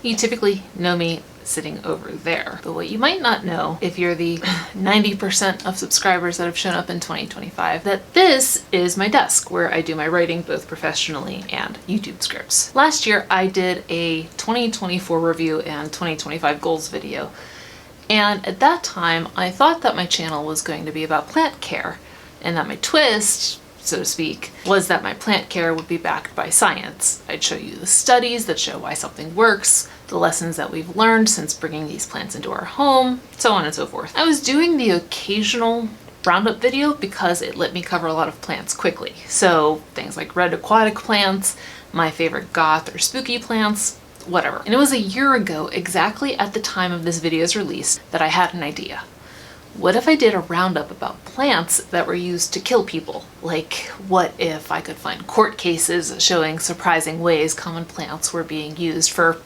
You typically know me sitting over there. But what you might not know, if you're the 90% of subscribers that have shown up in 2025, that this is my desk where I do my writing both professionally and YouTube scripts. Last year, I did a 2024 review and 2025 goals video. And at that time, I thought that my channel was going to be about plant care, and that my twist, so to speak, was that my plant care would be backed by science. I'd show you the studies that show why something works, the lessons that we've learned since bringing these plants into our home, so on and so forth. I was doing the occasional roundup video because it let me cover a lot of plants quickly. So things like red aquatic plants, my favorite goth or spooky plants, whatever. And it was a year ago, exactly at the time of this video's release, that I had an idea. What if I did a roundup about plants that were used to kill people? Like, what if I could find court cases showing surprising ways common plants were being used for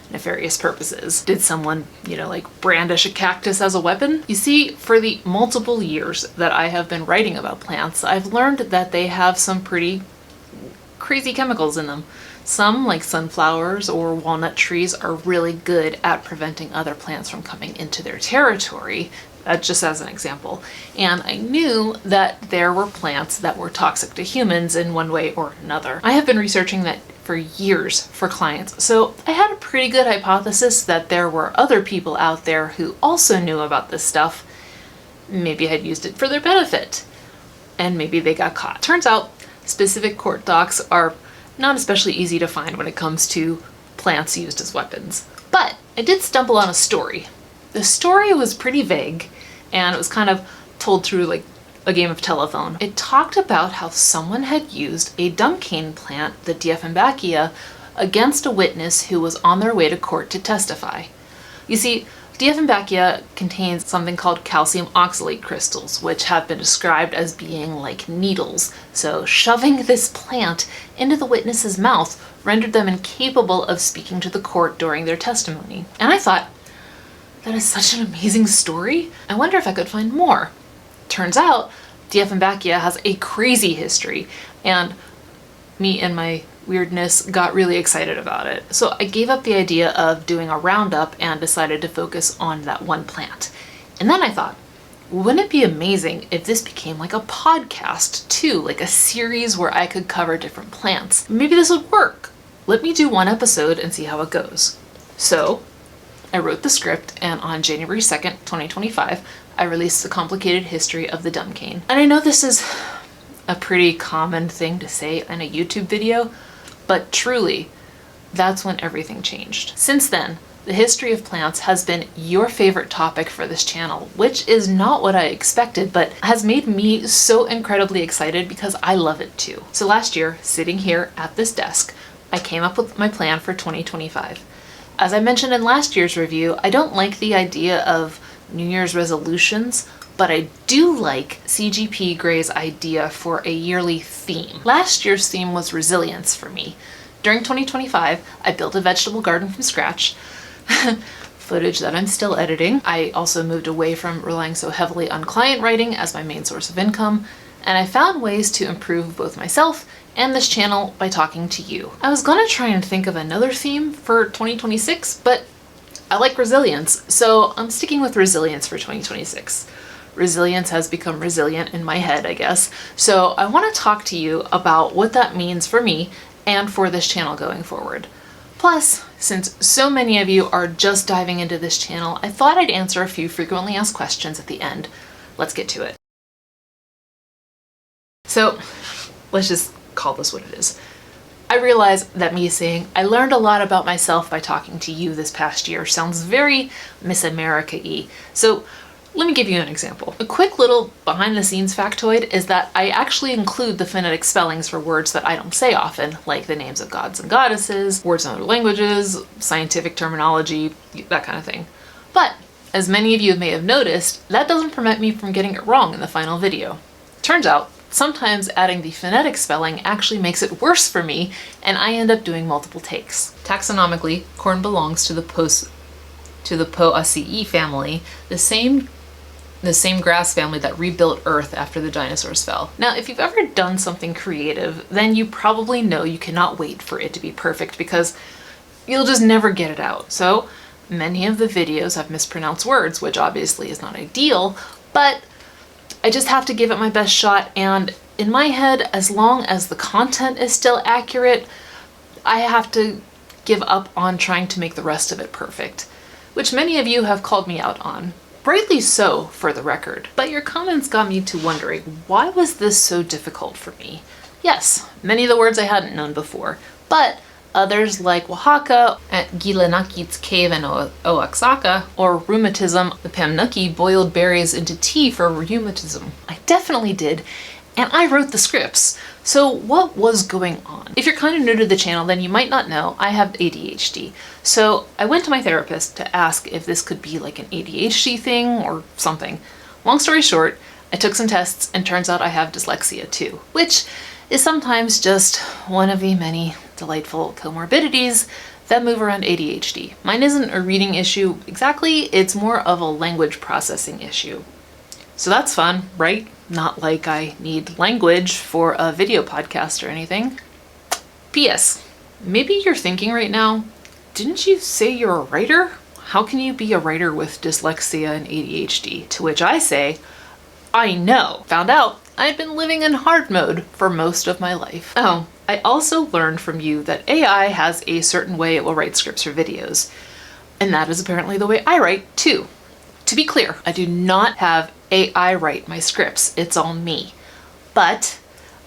nefarious purposes? Did someone, like brandish a cactus as a weapon? You see, for the multiple years that I have been writing about plants, I've learned that they have some pretty crazy chemicals in them. Some, like sunflowers or walnut trees, are really good at preventing other plants from coming into their territory, just as an example. And I knew that there were plants that were toxic to humans in one way or another. I have been researching that for years for clients, so I had a pretty good hypothesis that there were other people out there who also knew about this stuff, maybe had used it for their benefit, and maybe they got caught. Turns out specific court docs are not especially easy to find when it comes to plants used as weapons. But I did stumble on a story. The story was pretty vague, and it was kind of told through like a game of telephone. It talked about how someone had used a dumcane plant, the Dieffenbachia, against a witness who was on their way to court to testify. You see, Dieffenbachia contains something called calcium oxalate crystals, which have been described as being like needles. So shoving this plant into the witness's mouth rendered them incapable of speaking to the court during their testimony. And I thought, that is such an amazing story. I wonder if I could find more. Turns out, Dieffenbachia has a crazy history, and me and my weirdness got really excited about it. So I gave up the idea of doing a roundup and decided to focus on that one plant. And then I thought, wouldn't it be amazing if this became like a podcast too, like a series where I could cover different plants? Maybe this would work. Let me do one episode and see how it goes. So I wrote the script, and on January 2nd, 2025, I released The Complicated History of the Dumcane. And I know this is a pretty common thing to say in a YouTube video, but truly, that's when everything changed. Since then, the history of plants has been your favorite topic for this channel, which is not what I expected, but has made me so incredibly excited because I love it too. So last year, sitting here at this desk, I came up with my plan for 2025. As I mentioned in last year's review, I don't like the idea of New Year's resolutions, but I do like CGP Gray's idea for a yearly theme. Last year's theme was resilience for me. During 2025, I built a vegetable garden from scratch, footage that I'm still editing. I also moved away from relying so heavily on client writing as my main source of income, and I found ways to improve both myself and this channel by talking to you. I was gonna try and think of another theme for 2026, but I like resilience, so I'm sticking with resilience for 2026. Resilience has become resilient in my head, I guess. So I want to talk to you about what that means for me and for this channel going forward. Plus, since so many of you are just diving into this channel, I thought I'd answer a few frequently asked questions at the end. Let's get to it. So let's just call this what it is. I realize that me saying I learned a lot about myself by talking to you this past year sounds very Miss America-y. So let me give you an example. A quick little behind the scenes factoid is that I actually include the phonetic spellings for words that I don't say often, like the names of gods and goddesses, words in other languages, scientific terminology, that kind of thing. But as many of you may have noticed, that doesn't prevent me from getting it wrong in the final video. Turns out, sometimes adding the phonetic spelling actually makes it worse for me, and I end up doing multiple takes. Taxonomically, corn belongs to the Poaceae family, the same grass family that rebuilt Earth after the dinosaurs fell. Now, if you've ever done something creative, then you probably know you cannot wait for it to be perfect because you'll just never get it out. So many of the videos have mispronounced words, which obviously is not ideal, but I just have to give it my best shot. And in my head, as long as the content is still accurate, I have to give up on trying to make the rest of it perfect, which many of you have called me out on. Rightly so, for the record. But your comments got me to wondering, why was this so difficult for me? Yes, many of the words I hadn't known before, but others like Oaxaca, at Gilanakit's cave in Oaxaca, or rheumatism, the Pamnuki boiled berries into tea for rheumatism. I definitely did, and I wrote the scripts. So what was going on? If you're kind of new to the channel, then you might not know I have ADHD. So I went to my therapist to ask if this could be like an ADHD thing or something. Long story short, I took some tests and turns out I have dyslexia too, which is sometimes just one of the many delightful comorbidities that move around ADHD. Mine isn't a reading issue exactly, it's more of a language processing issue. So that's fun, right? Not like I need language for a video podcast or anything. P.S. Maybe you're thinking right now, didn't you say you're a writer? How can you be a writer with dyslexia and ADHD? To which I say, I know. Found out I'd been living in hard mode for most of my life. Oh, I also learned from you that AI has a certain way it will write scripts for videos. And that is apparently the way I write too. To be clear, I do not have AI write my scripts. It's all me. But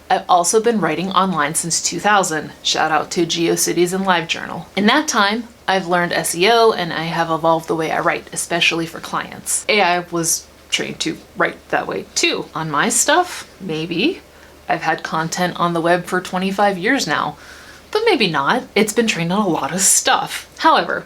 I've also been writing online since 2000. Shout out to GeoCities and LiveJournal. In that time, I've learned SEO and I have evolved the way I write, especially for clients. AI was trained to write that way too. On my stuff, maybe. I've had content on the web for 25 years now, but maybe not. It's been trained on a lot of stuff. However,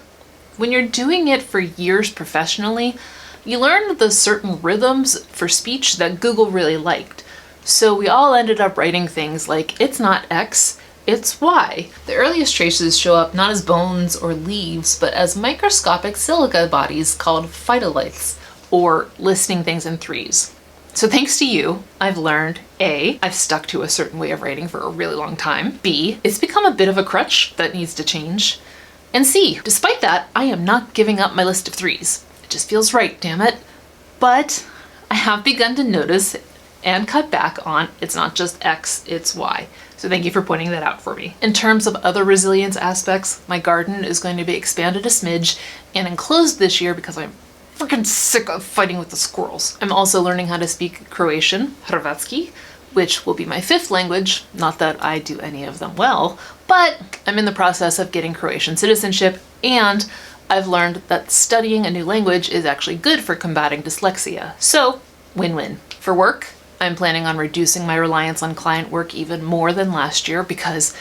when you're doing it for years professionally, you learn the certain rhythms for speech that Google really liked. So we all ended up writing things like, it's not X, it's Y. The earliest traces show up not as bones or leaves, but as microscopic silica bodies called phytoliths, or listing things in threes. So thanks to you, I've learned A, I've stuck to a certain way of writing for a really long time. B, it's become a bit of a crutch that needs to change. And C, despite that, I am not giving up my list of threes. It just feels right, damn it. But I have begun to notice and cut back on it's not just X, it's Y. So thank you for pointing that out for me. In terms of other resilience aspects, my garden is going to be expanded a smidge and enclosed this year because I'm freaking sick of fighting with the squirrels. I'm also learning how to speak Croatian, Hrvatski, which will be my 5th language. Not that I do any of them well, but I'm in the process of getting Croatian citizenship, and I've learned that studying a new language is actually good for combating dyslexia. So, win-win. For work, I'm planning on reducing my reliance on client work even more than last year because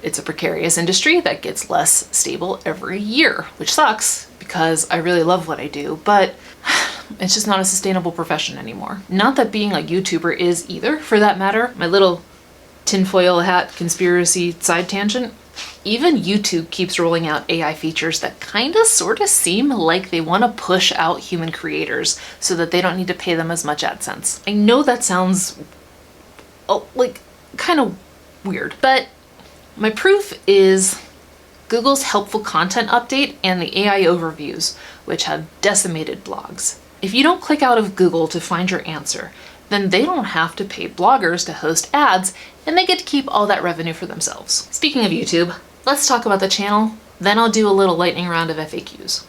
it's a precarious industry that gets less stable every year, which sucks because I really love what I do, but it's just not a sustainable profession anymore. Not that being a YouTuber is either, for that matter. My little tinfoil hat conspiracy side tangent. Even YouTube keeps rolling out AI features that kinda sorta seem like they wanna push out human creators so that they don't need to pay them as much AdSense. I know that sounds like kinda weird, but my proof is Google's helpful content update and the AI overviews, which have decimated blogs. If you don't click out of Google to find your answer, then they don't have to pay bloggers to host ads, and they get to keep all that revenue for themselves. Speaking of YouTube, let's talk about the channel, then I'll do a little lightning round of FAQs.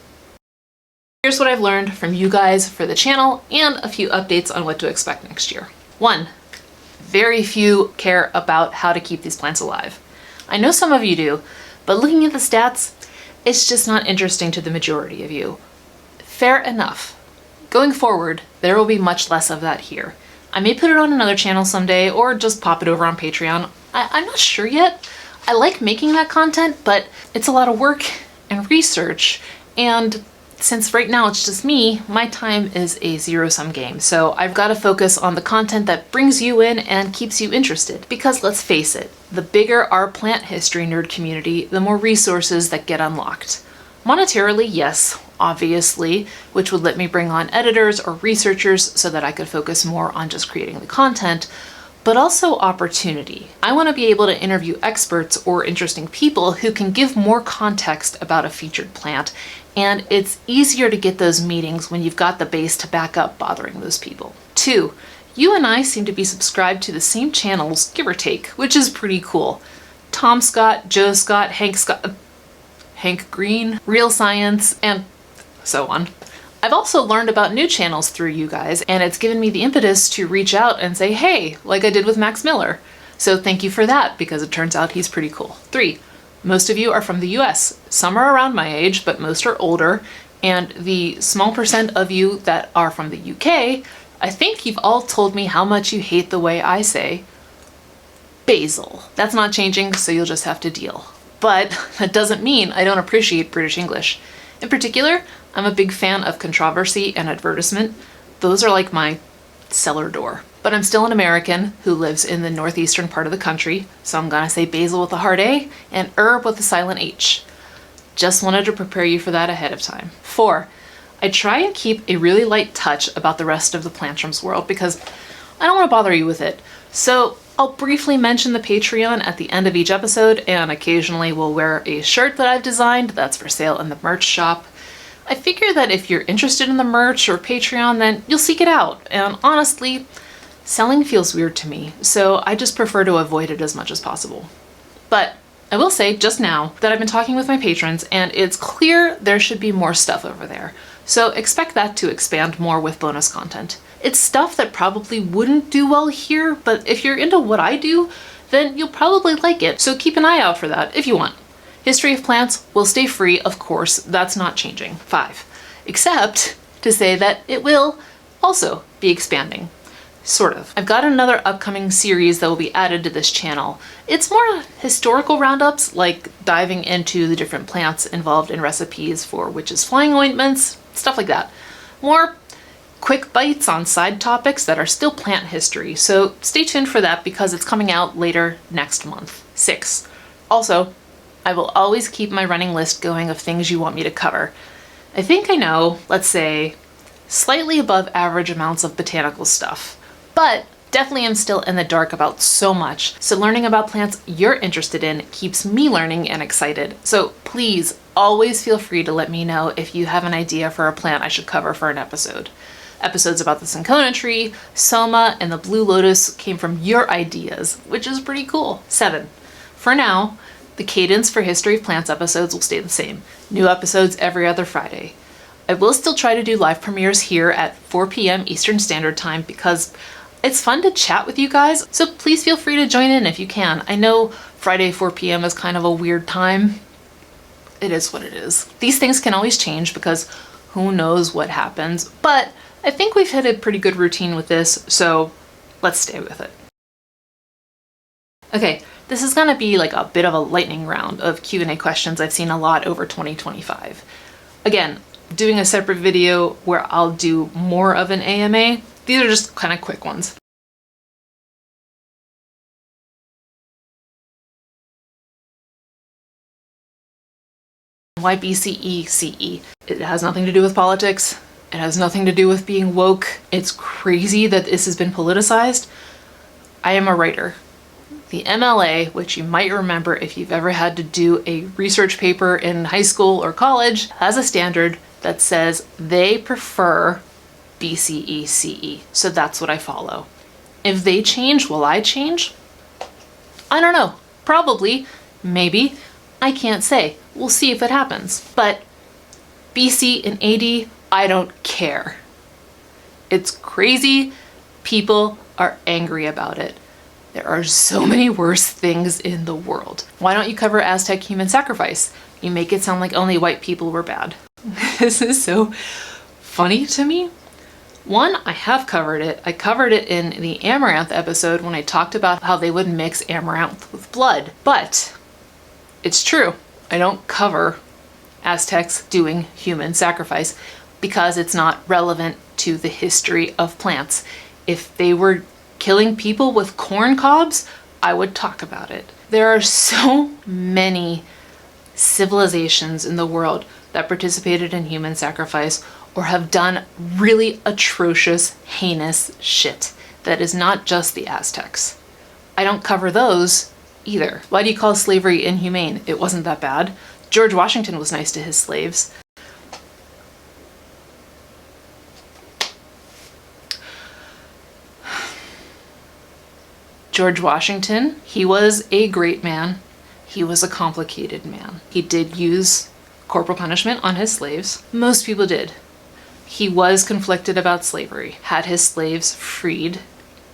Here's what I've learned from you guys for the channel and a few updates on what to expect next year. 1, very few care about how to keep these plants alive. I know some of you do, but looking at the stats, it's just not interesting to the majority of you. Fair enough. Going forward, there will be much less of that here. I may put it on another channel someday or just pop it over on Patreon. I'm not sure yet. I like making that content, but it's a lot of work and research, and since right now it's just me, my time is a zero-sum game, so I've got to focus on the content that brings you in and keeps you interested. Because let's face it, the bigger our plant history nerd community, the more resources that get unlocked. Monetarily, yes, obviously, which would let me bring on editors or researchers so that I could focus more on just creating the content, but also opportunity. I want to be able to interview experts or interesting people who can give more context about a featured plant, and it's easier to get those meetings when you've got the base to back up bothering those people. 2, you and I seem to be subscribed to the same channels, give or take, which is pretty cool. Tom Scott, Joe Scott, Hank Green, Real Science, and so on. I've also learned about new channels through you guys, and it's given me the impetus to reach out and say, hey, like I did with Max Miller. So thank you for that, because it turns out he's pretty cool. 3, most of you are from the US. Some are around my age, but most are older, and the small percent of you that are from the UK, I think you've all told me how much you hate the way I say basil. That's not changing, so you'll just have to deal. But that doesn't mean I don't appreciate British English. In particular, I'm a big fan of controversy and advertisement. Those are like my cellar door. But I'm still an American who lives in the northeastern part of the country, so I'm gonna say basil with a hard A and herb with a silent H. Just wanted to prepare you for that ahead of time. 4, I try and keep a really light touch about the rest of the Plantrums world because I don't want to bother you with it. So I'll briefly mention the Patreon at the end of each episode, and occasionally we'll wear a shirt that I've designed that's for sale in the merch shop. I figure that if you're interested in the merch or Patreon, then you'll seek it out. And honestly, selling feels weird to me, so I just prefer to avoid it as much as possible. But I will say just now that I've been talking with my patrons, and it's clear there should be more stuff over there. So expect that to expand more with bonus content. It's stuff that probably wouldn't do well here, but if you're into what I do, then you'll probably like it. So keep an eye out for that if you want. History of Plants will stay free, of course, that's not changing. 5, except to say that it will also be expanding. Sort of. I've got another upcoming series that will be added to this channel. It's more historical roundups, like diving into the different plants involved in recipes for witches' flying ointments, stuff like that. More quick bites on side topics that are still plant history, so stay tuned for that because it's coming out later next month. 6, also, I will always keep my running list going of things you want me to cover. I think I know, let's say, slightly above average amounts of botanical stuff, but definitely am still in the dark about so much. So learning about plants you're interested in keeps me learning and excited. So please always feel free to let me know if you have an idea for a plant I should cover for an episode. Episodes about the cinchona tree, soma, and the blue lotus came from your ideas, which is pretty cool. 7, for now, the cadence for History of Plants episodes will stay the same. New episodes every other Friday. I will still try to do live premieres here at 4 p.m. Eastern Standard Time because it's fun to chat with you guys, so please feel free to join in if you can. I know Friday 4 p.m. is kind of a weird time. It is what it is. These things can always change because who knows what happens, but I think we've hit a pretty good routine with this, so let's stay with it. Okay, this is gonna be like a bit of a lightning round of Q&A questions I've seen a lot over 2025. Again, doing a separate video where I'll do more of an AMA. These are just kind of quick ones. Why BCE CE? It has nothing to do with politics. It has nothing to do with being woke. It's crazy that this has been politicized. I am a writer. The MLA, which you might remember if you've ever had to do a research paper in high school or college, has a standard that says they prefer BCE CE. So that's what I follow. If they change, will I change? I don't know. Probably. Maybe. I can't say. We'll see if it happens. But BC and AD, I don't care. It's crazy. People are angry about it. There are so many worse things in the world. Why don't you cover Aztec human sacrifice? You make it sound like only white people were bad. This is so funny to me. One, I have covered it. I covered it in the amaranth episode when I talked about how they would mix amaranth with blood. But it's true. I don't cover Aztecs doing human sacrifice because it's not relevant to the history of plants. If they were killing people with corn cobs, I would talk about it. There are so many civilizations in the world that participated in human sacrifice or have done really atrocious, heinous shit that is not just the Aztecs. I don't cover those either. Why do you call slavery inhumane? It wasn't that bad. George Washington was nice to his slaves. George Washington, he was a great man. He was a complicated man. He did use corporal punishment on his slaves. Most people did. He was conflicted about slavery, had his slaves freed.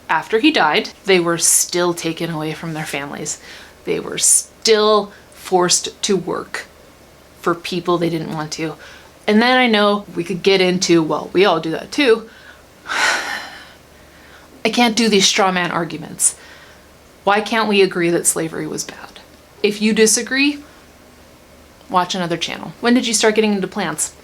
After he died, they were still taken away from their families. They were still forced to work for people they didn't want to. And then I know we could get into, well, we all do that too. I can't do these straw man arguments. Why can't we agree that slavery was bad? If you disagree, watch another channel. When did you start getting into plants?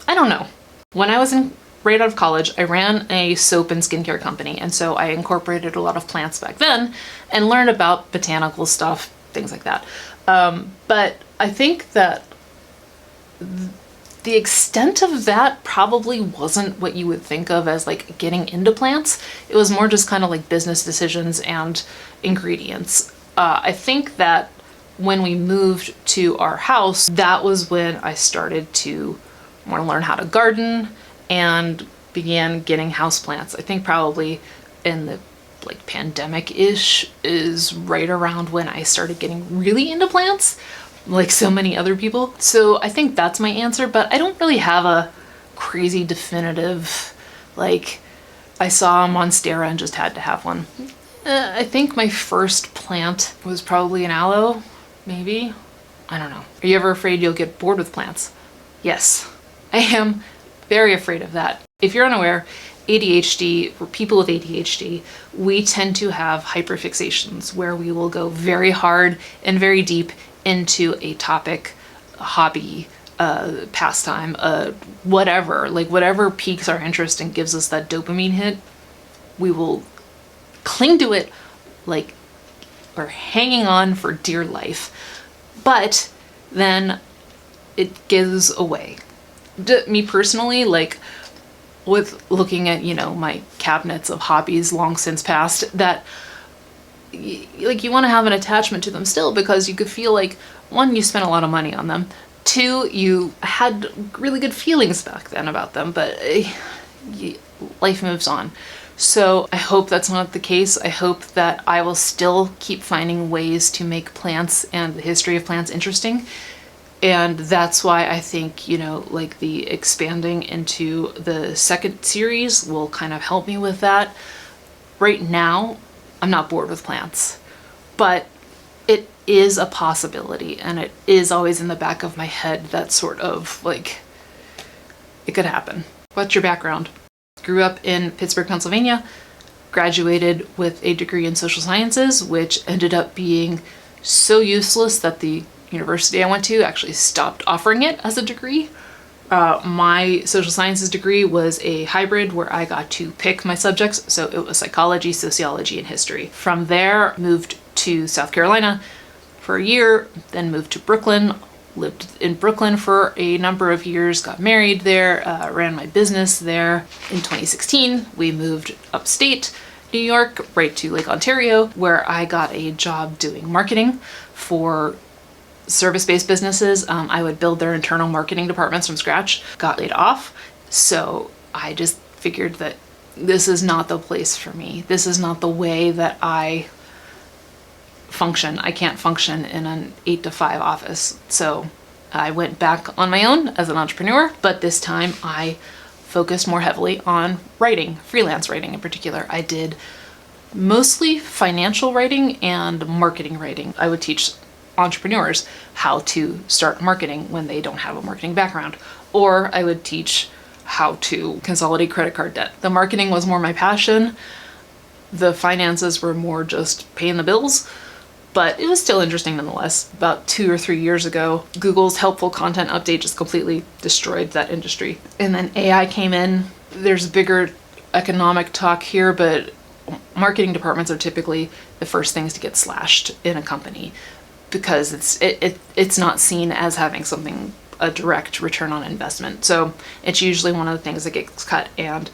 I don't know. When I was right out of college, I ran a soap and skincare company, and so I incorporated a lot of plants back then and learned about botanical stuff, things like that. But I think that the extent of that probably wasn't what you would think of as like getting into plants. It was more just kind of like business decisions and ingredients. I think that when we moved to our house, that was when I started to want to learn how to garden and began getting houseplants. I think probably in the like pandemic-ish is right around when I started getting really into plants, like so many other people. So I think that's my answer, but I don't really have a crazy definitive, like I saw a monstera and just had to have one. I think my first plant was probably an aloe, maybe. I don't know. Are you ever afraid you'll get bored with plants? Yes, I am very afraid of that. If you're unaware, ADHD, for people with ADHD, we tend to have hyperfixations where we will go very hard and very deep into a topic, a hobby, pastime, whatever, like whatever piques our interest and gives us that dopamine hit, we will cling to it like we're hanging on for dear life. But then it gives away. Me personally, like with looking at, my cabinets of hobbies long since past, that like you want to have an attachment to them still because you could feel like, one, you spent a lot of money on them. Two, you had really good feelings back then about them, but life moves on. So I hope that's not the case. I hope that I will still keep finding ways to make plants and the history of plants interesting. And that's why I think, like the expanding into the second series will kind of help me with that. Right now, I'm not bored with plants, but it is a possibility, and it is always in the back of my head that sort of like, it could happen. What's your background? Grew up in Pittsburgh, Pennsylvania, graduated with a degree in social sciences, which ended up being so useless that the university I went to actually stopped offering it as a degree. My social sciences degree was a hybrid where I got to pick my subjects, so it was psychology, sociology, and history. From there, moved to South Carolina for a year, then moved to Brooklyn, lived in Brooklyn for a number of years, got married there, ran my business there. In 2016, we moved upstate New York, right to Lake Ontario, where I got a job doing marketing for service-based businesses. I would build their internal marketing departments from scratch. Got laid off, so I just figured that this is not the place for me. This is not the way that I function. I can't function in an 8-to-5 office. So I went back on my own as an entrepreneur, but this time I focused more heavily on writing, freelance writing in particular. I did mostly financial writing and marketing writing. I would teach entrepreneurs how to start marketing when they don't have a marketing background, or I would teach how to consolidate credit card debt. The marketing was more my passion. The finances were more just paying the bills, but it was still interesting nonetheless. About 2 or 3 years ago, Google's helpful content update just completely destroyed that industry. And then AI came in. There's bigger economic talk here, but marketing departments are typically the first things to get slashed in a company, because it's not seen as having a direct return on investment. So it's usually one of the things that gets cut. And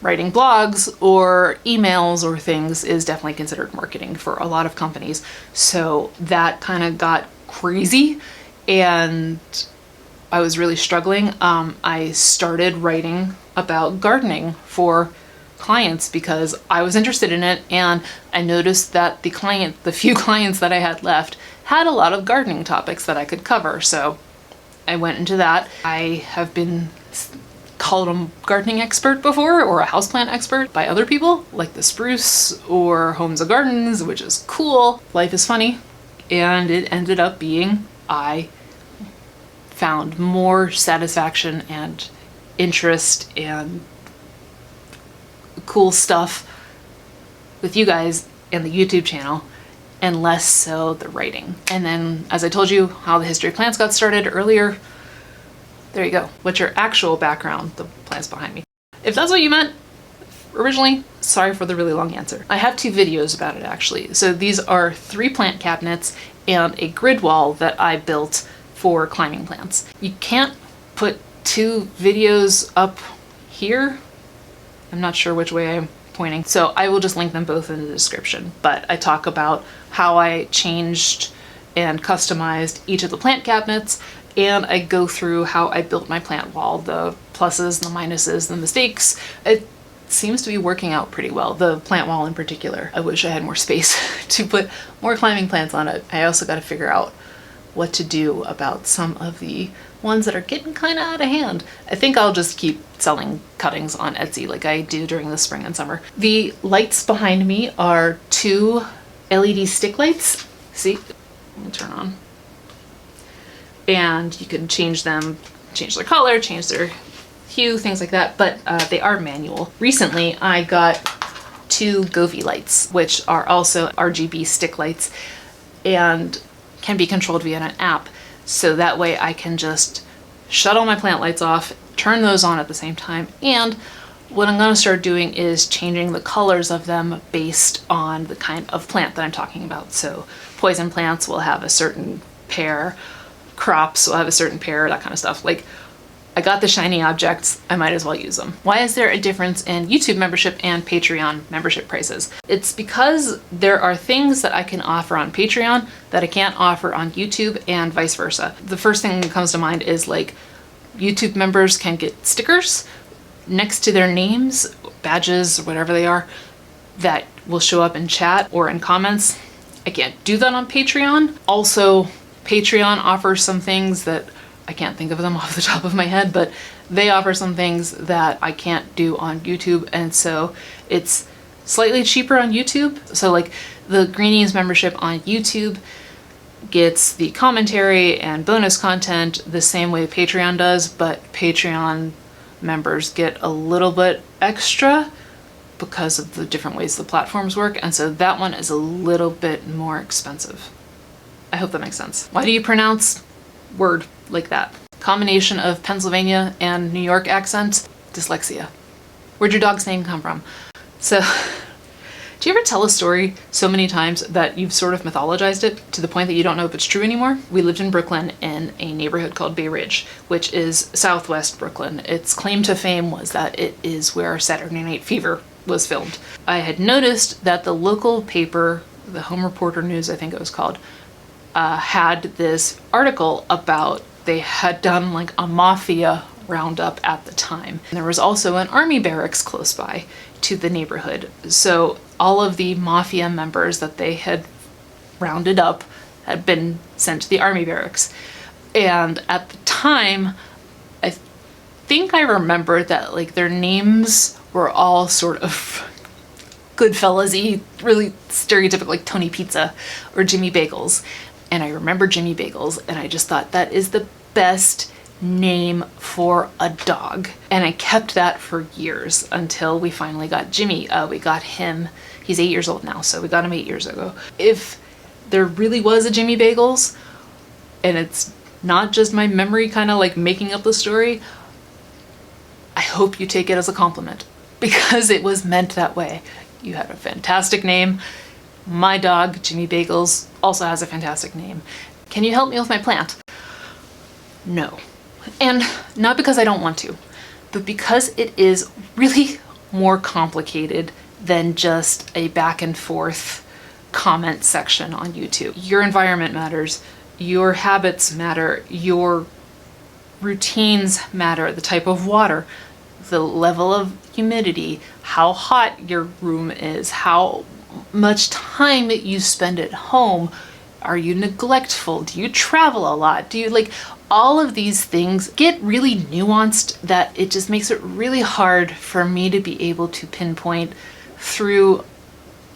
writing blogs or emails or things is definitely considered marketing for a lot of companies. So that kind of got crazy and I was really struggling. I started writing about gardening for clients because I was interested in it, and I noticed that the few clients that I had left had a lot of gardening topics that I could cover. So I went into that. I have been called a gardening expert before, or a houseplant expert by other people, like the Spruce or Homes and Gardens, which is cool. Life is funny. And it ended up being, I found more satisfaction and interest and cool stuff with you guys and the YouTube channel, and less so the writing. And then, as I told you, how the history of plants got started earlier, there you go. What's your actual background? The plants behind me. If that's what you meant originally, sorry for the really long answer. I have 2 videos about it actually. So these are 3 plant cabinets and a grid wall that I built for climbing plants. You can't put 2 videos up here. I'm not sure which way I'm pointing, so I will just link them both in the description. But I talk about how I changed and customized each of the plant cabinets, and I go through how I built my plant wall, the pluses, the minuses, the mistakes. It seems to be working out pretty well, the plant wall in particular. I wish I had more space to put more climbing plants on it. I also got to figure out what to do about some of the ones that are getting kind of out of hand. I think I'll just keep selling cuttings on Etsy like I do during the spring and summer. The lights behind me are 2 LED stick lights. See, let me turn on. And you can change them, change their color, change their hue, things like that, but they are manual. Recently, I got 2 Govee lights, which are also RGB stick lights and can be controlled via an app. So that way I can just shut all my plant lights off, turn those on at the same time, and what I'm gonna start doing is changing the colors of them based on the kind of plant that I'm talking about. So poison plants will have a certain pair, crops will have a certain pair, that kind of stuff. Like, I got the shiny objects, I might as well use them. Why is there a difference in YouTube membership and Patreon membership prices? It's because there are things that I can offer on Patreon that I can't offer on YouTube, and vice versa. The first thing that comes to mind is, like, YouTube members can get stickers next to their names, badges, or whatever they are, that will show up in chat or in comments. I can't do that on Patreon. Also, Patreon offers some things that I can't think of them off the top of my head, but they offer some things that I can't do on YouTube, and so it's slightly cheaper on YouTube. So like the Greenies membership on YouTube gets the commentary and bonus content the same way Patreon does, but Patreon members get a little bit extra because of the different ways the platforms work, and so that one is a little bit more expensive. I hope that makes sense. Why do you pronounce word like that? Combination of Pennsylvania and New York accent, dyslexia. Where'd your dog's name come from? So, do you ever tell a story so many times that you've sort of mythologized it to the point that you don't know if it's true anymore? We lived in Brooklyn in a neighborhood called Bay Ridge, which is southwest Brooklyn. Its claim to fame was that it is where Saturday Night Fever was filmed. I had noticed that the local paper, the Home Reporter News, I think it was called, had this article about they had done like a mafia roundup at the time. And there was also an army barracks close by to the neighborhood. So all of the mafia members that they had rounded up had been sent to the army barracks. And at the time, I think I remember that like their names were all sort of Goodfellas-y, really stereotypical, like Tony Pizza or Jimmy Bagels. And I remember Jimmy Bagels, and I just thought that is the best name for a dog. And I kept that for years until we finally got Jimmy. We got him, he's 8 years old now, so we got him 8 years ago. If there really was a Jimmy Bagels, and it's not just my memory kind of like making up the story, I hope you take it as a compliment, because it was meant that way. You had a fantastic name. My dog, Jimmy Bagels, also has a fantastic name. Can you help me with my plant? No. And not because I don't want to, but because it is really more complicated than just a back and forth comment section on YouTube. Your environment matters, your habits matter, your routines matter, the type of water, the level of humidity, how hot your room is, how much time that you spend at home. Are you neglectful? Do you travel a lot? Do you like all of these things get really nuanced that it just makes it really hard for me to be able to pinpoint through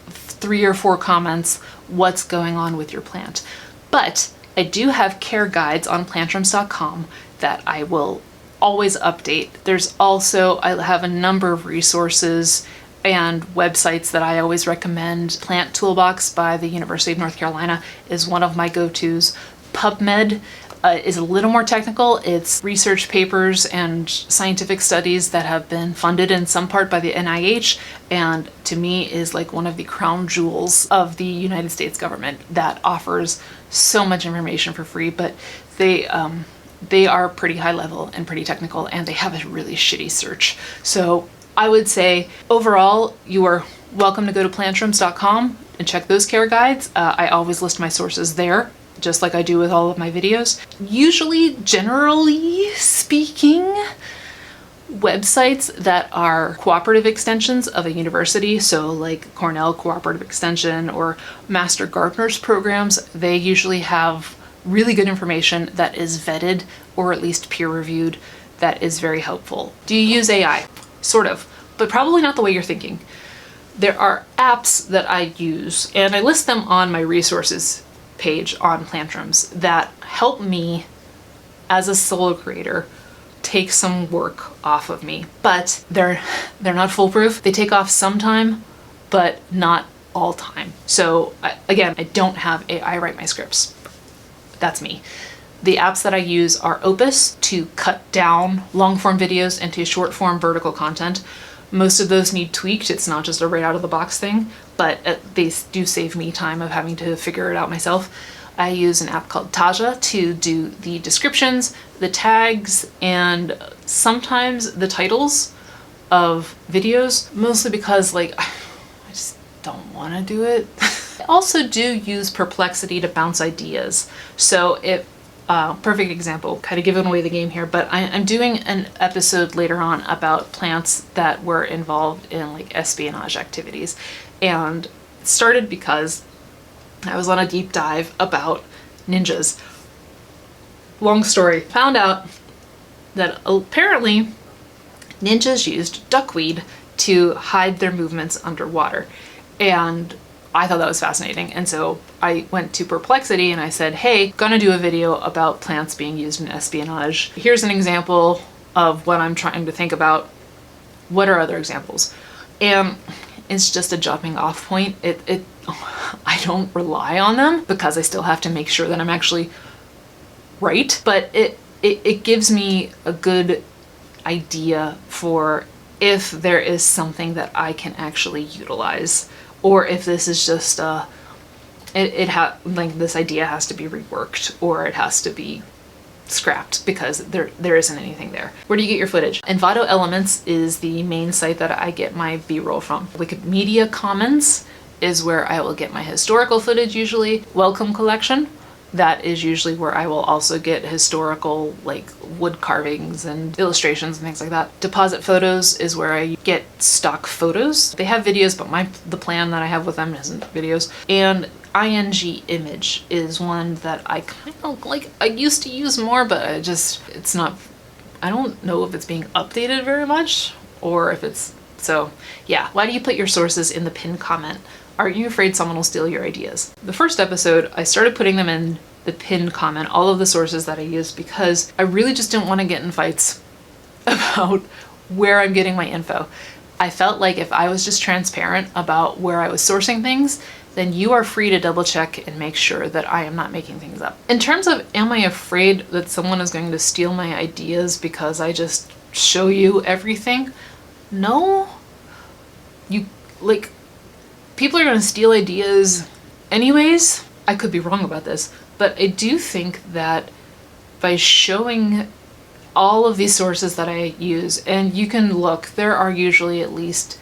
3 or 4 comments what's going on with your plant. But I do have care guides on plantrums.com that I will always update. There's also, I have a number of resources and websites that I always recommend. Plant Toolbox by the University of North Carolina is one of my go-tos. PubMed is a little more technical. It's research papers and scientific studies that have been funded in some part by the NIH, and to me is like one of the crown jewels of the United States government that offers so much information for free, but they are pretty high level and pretty technical, and they have a really shitty search. So I would say overall, you are welcome to go to plantrums.com and check those care guides. I always list my sources there, just like I do with all of my videos. Usually, generally speaking, websites that are cooperative extensions of a university, so like Cornell Cooperative Extension or Master Gardeners programs, they usually have really good information that is vetted or at least peer reviewed. That is very helpful. Do you use AI? Sort of, but probably not the way you're thinking. There are apps that I use, and I list them on my resources page on Plantrums, that help me as a solo creator take some work off of me. But they're not foolproof. They take off some time, but not all time. So again, I don't have AI write my scripts. That's me. The apps that I use are Opus to cut down long form videos into short form vertical content. Most of those need tweaked. It's not just a right out of the box thing, but they do save me time of having to figure it out myself. I use an app called Taja to do the descriptions, the tags, and sometimes the titles of videos, mostly because like I just don't want to do it. I also do use Perplexity to bounce ideas. So if perfect example, kind of giving away the game here, but I'm doing an episode later on about plants that were involved in like espionage activities, and it started because I was on a deep dive about ninjas. Long story, found out that apparently ninjas used duckweed to hide their movements underwater, and I thought that was fascinating, and so I went to Perplexity and I said, hey, gonna do a video about plants being used in espionage. Here's an example of what I'm trying to think about. What are other examples? And it's just a jumping off point. I don't rely on them because I still have to make sure that I'm actually right, but it gives me a good idea for if there is something that I can actually utilize, or if this is just like this idea has to be reworked, or it has to be scrapped because there isn't anything there. Where do you get your footage? Envato Elements is the main site that I get my B-roll from. Wikimedia Commons is where I will get my historical footage usually. Welcome Collection, that is usually where I will also get historical like wood carvings and illustrations and things like that. Deposit Photos is where I get stock photos. They have videos, but the plan that I have with them isn't videos. And ING Image is one that I kind of like, I used to use more, but it's not, I don't know if it's being updated very much or if it's, so yeah. Why do you put your sources in the pinned comment? Aren't you afraid someone will steal your ideas? The first episode, I started putting them in the pinned comment, all of the sources that I used, because I really just didn't want to get in fights about where I'm getting my info. I felt like if I was just transparent about where I was sourcing things, then you are free to double check and make sure that I am not making things up. In terms of, am I afraid that someone is going to steal my ideas because I just show you everything? No. People are going to steal ideas anyways. I could be wrong about this, but I do think that by showing all of these sources that I use, and you can look, there are usually at least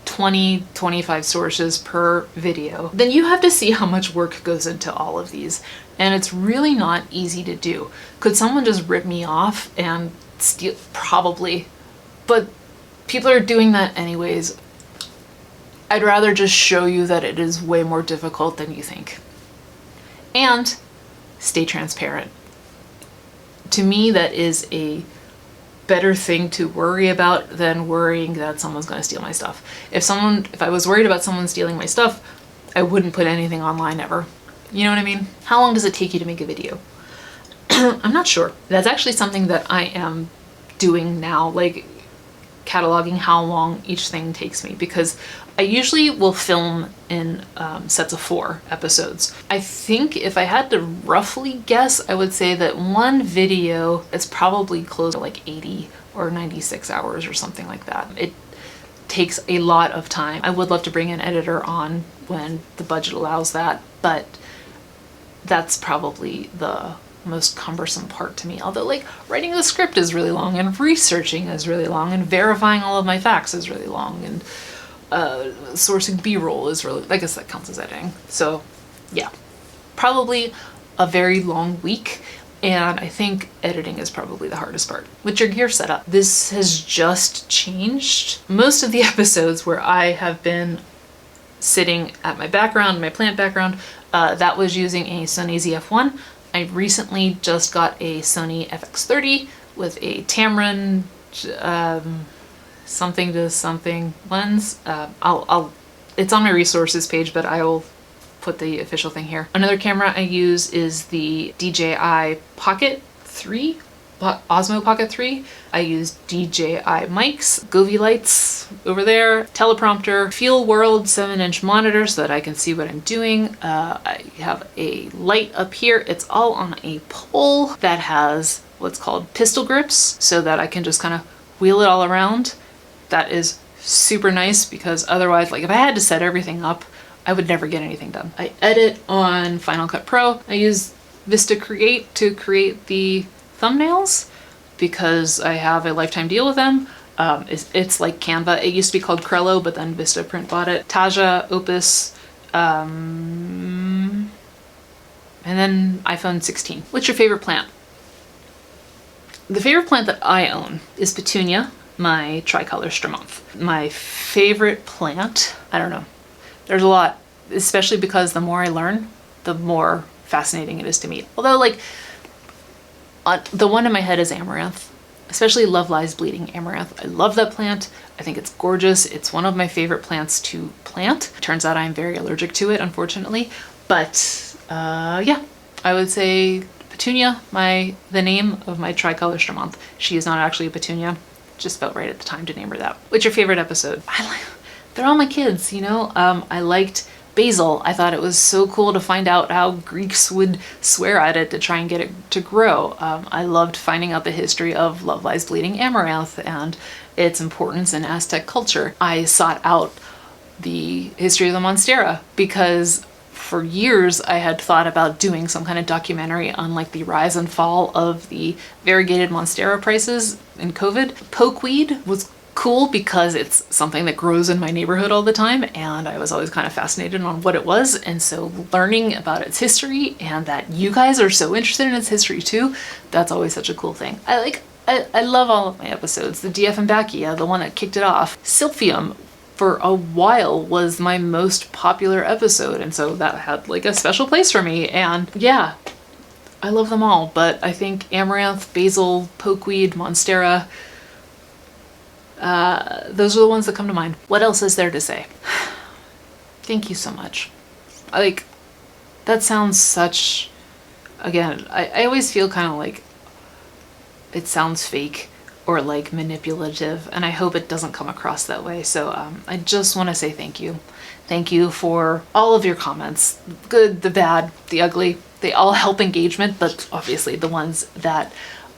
20, 25 sources per video, then you have to see how much work goes into all of these. And it's really not easy to do. Could someone just rip me off and steal? Probably. But people are doing that anyways. I'd rather just show you that it is way more difficult than you think. And stay transparent. To me, that is a better thing to worry about than worrying that someone's going to steal my stuff. If I was worried about someone stealing my stuff, I wouldn't put anything online ever. You know what I mean? How long does it take you to make a video? I'm not sure. That's actually something that I am doing now, like cataloging how long each thing takes me, because I usually will film in sets of 4 episodes. I think if I had to roughly guess, I would say that one video is probably close to like 80 or 96 hours or something like that. It takes a lot of time. I would love to bring an editor on when the budget allows that, but that's probably the most cumbersome part to me. Although, like, writing the script is really long, and researching is really long, and verifying all of my facts is really long, and sourcing B-roll is really, I guess that counts as editing. So yeah, probably a very long week, and I think editing is probably the hardest part. With your gear setup, this has just changed. Most of the episodes where I have been sitting at my background, my plant background, that was using a Sony ZF-1. I recently just got a Sony FX30 with a Tamron something to something lens. It's on my resources page, but I will put the official thing here. Another camera I use is the DJI Pocket 3, Osmo Pocket 3. I use DJI mics, Govee lights over there, teleprompter, Feel World 7-inch monitor so that I can see what I'm doing. I have a light up here. It's all on a pole that has what's called pistol grips so that I can just kind of wheel it all around. That is super nice, because otherwise, like, if I had to set everything up, I would never get anything done. I edit on Final Cut Pro. I use Vista Create to create the thumbnails because I have a lifetime deal with them. It's like Canva. It used to be called Crello, but then Vistaprint bought it. Taja, Opus, and then iPhone 16. What's your favorite plant? The favorite plant that I own is Petunia, my tricolor Stramonth. My favorite plant, I don't know. There's a lot, especially because the more I learn, the more fascinating it is to me. Although, like, the one in my head is amaranth, especially Love Lies Bleeding amaranth. I love that plant. I think it's gorgeous. It's one of my favorite plants to plant. Turns out I'm very allergic to it, unfortunately. But yeah, I would say Petunia, the name of my tricolor Stramonth. She is not actually a petunia. Just felt right at the time to name her that. What's your favorite episode? They're all my kids, you know? I liked basil. I thought it was so cool to find out how Greeks would swear at it to try and get it to grow. I loved finding out the history of Love Lies Bleeding amaranth and its importance in Aztec culture. I sought out the history of the Monstera because for years I had thought about doing some kind of documentary on like the rise and fall of the variegated Monstera prices in COVID. Pokeweed was cool because it's something that grows in my neighborhood all the time, and I was always kind of fascinated on what it was, and so learning about its history and that you guys are so interested in its history too, that's always such a cool thing. I love all of my episodes. The Dieffenbachia, the one that kicked it off. Silphium for a while was my most popular episode, and so that had like a special place for me, and yeah, I love them all, but I think amaranth, basil, pokeweed, monstera, those are the ones that come to mind. What else is there to say? Thank you so much. Like, that sounds such, again, I always feel kind of like it sounds fake or like manipulative, and I hope it doesn't come across that way. So I just want to say thank you. Thank you for all of your comments, the good, the bad, the ugly. They all help engagement, but obviously the ones that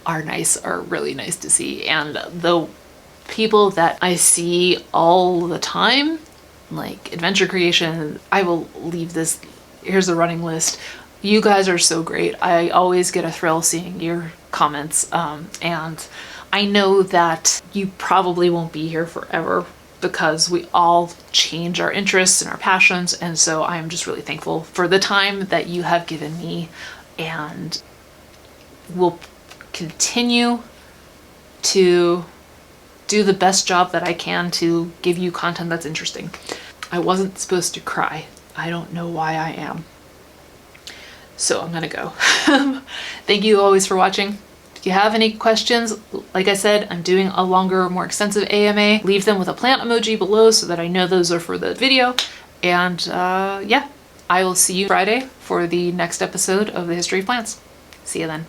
are nice are really nice to see. And the people that I see all the time, like adventure creation, I will leave this, here's the running list. You guys are so great. I always get a thrill seeing your comments, and I know that you probably won't be here forever because we all change our interests and our passions, and so I'm just really thankful for the time that you have given me, and will continue to do the best job that I can to give you content that's interesting. I wasn't supposed to cry. I don't know why I am. So I'm gonna go. Thank you always for watching. If you have any questions, like I said, I'm doing a longer, more extensive AMA. Leave them with a plant emoji below so that I know those are for the video. And yeah, I will see you Friday for the next episode of the History of Plants. See you then.